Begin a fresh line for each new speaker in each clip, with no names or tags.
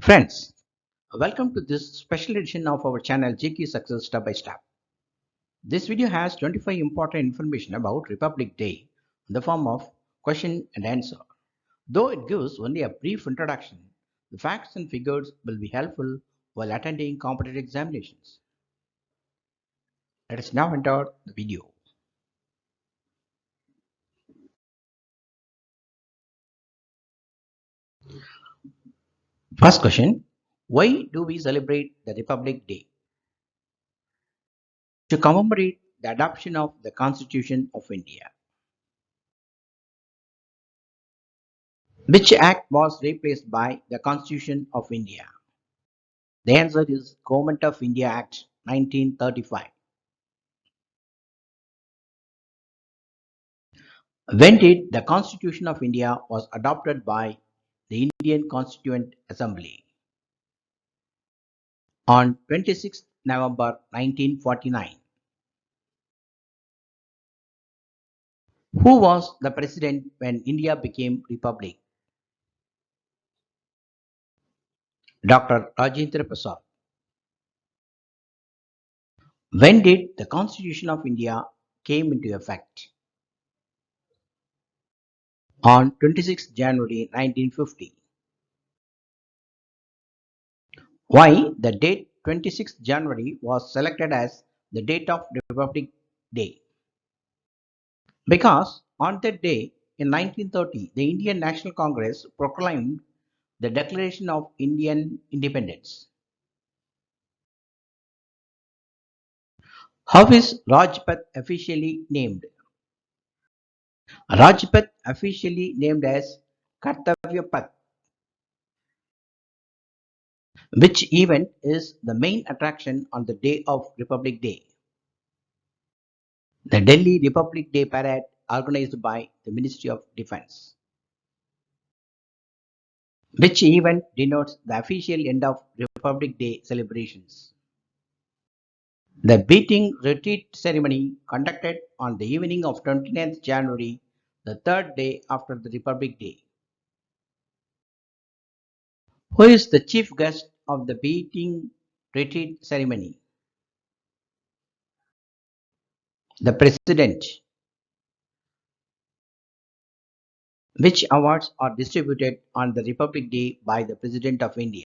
Friends, welcome to this special edition of our channel GK Success Step by Step. This video has 25 important information about Republic Day in the form of question and answer. Though it gives only a brief introduction, the facts and figures will be helpful while attending competitive examinations. Let us now enter the video. First question, why do we celebrate the Republic Day? To commemorate the adoption of the Constitution of India. Which act was replaced by the Constitution of India? The answer is Government of India Act 1935. When did the Constitution of India was adopted by the Indian Constituent Assembly? On 26 November 1949. Who was the president when India became republic? Dr. Rajendra Prasad. When did the Constitution of India came into effect? On 26 January 1950. Why the date 26 January was selected as the date of Republic Day? Because on that day in 1930, the Indian National Congress proclaimed the Declaration of Indian Independence. How is Rajpath officially named? Rajpath officially named as Kartavya Path. Which event is the main attraction on the day of Republic Day? The Delhi Republic Day Parade organized by the Ministry of Defence. Which event denotes the official end of Republic Day celebrations? The beating retreat ceremony conducted on the evening of 29th January, the third day after the Republic Day. Who is the chief guest of the beating retreat ceremony? The President. Which awards are distributed on the Republic Day by the President of India?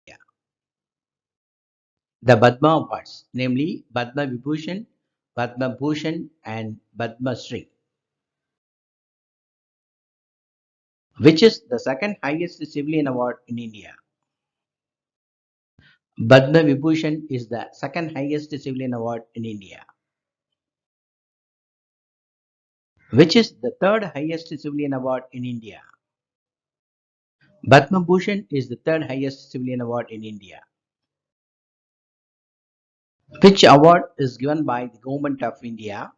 The Padma Awards, namely Padma Vibhushan, Padma Bhushan and Padma Shri. Which is the second highest civilian award in India? Padma Vibhushan is the second highest civilian award in India. Which is the third highest civilian award in India? Padma Bhushan is the third highest civilian award in India. Which award is given by the Government of India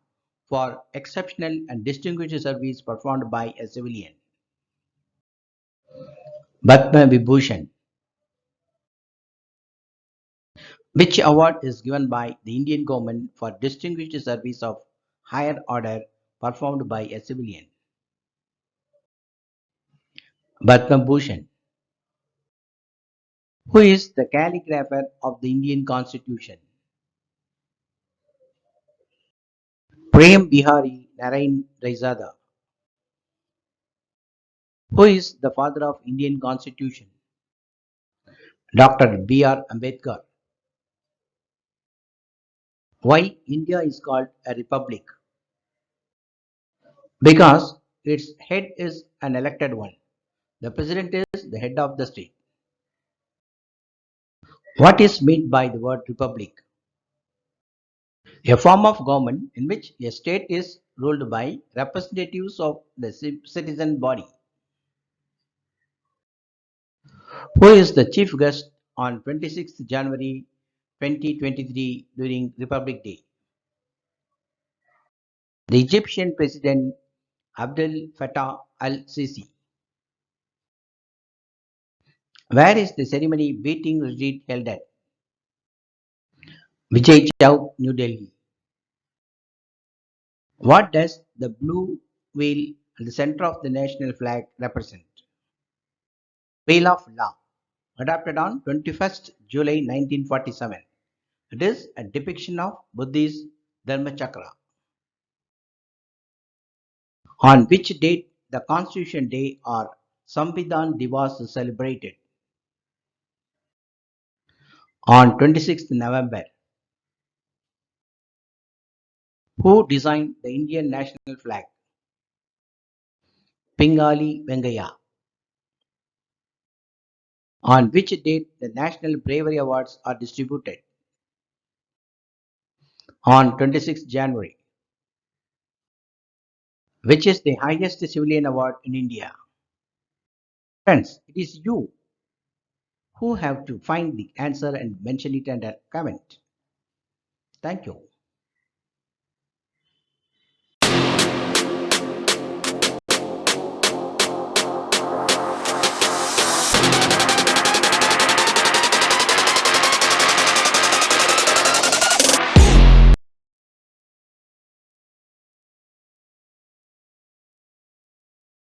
for exceptional and distinguished service performed by a civilian? Padma Vibhushan. Which award is given by the Indian government for distinguished service of higher order performed by a civilian? Padma Bhushan. Who is the calligrapher of the Indian Constitution? Prem Bihari Narain Raizada. Who is the father of Indian Constitution? Dr. B.R. Ambedkar. Why India is called a republic? Because its head is an elected one. The president is the head of the state. What is meant by the word republic? A form of government in which a state is ruled by representatives of the citizen body. Who is the chief guest on 26th January 2023 during Republic Day? The Egyptian President Abdel Fattah al-Sisi. Where is the ceremony beating retreat held at? Vijay Chowk, New Delhi. What does the blue wheel at the center of the national flag represent? Wheel of law. adapted on 21st July 1947. It is a depiction of Buddhist Dharmachakra. On which date the Constitution Day or Samvidhan Divas is celebrated? On 26th November. Who designed the Indian national flag? Pingali Vengaya. On which date the National Bravery Awards are distributed? On 26th January. Which is the highest civilian award in India? Friends, it is you who have to find the answer and mention it under comment. Thank you.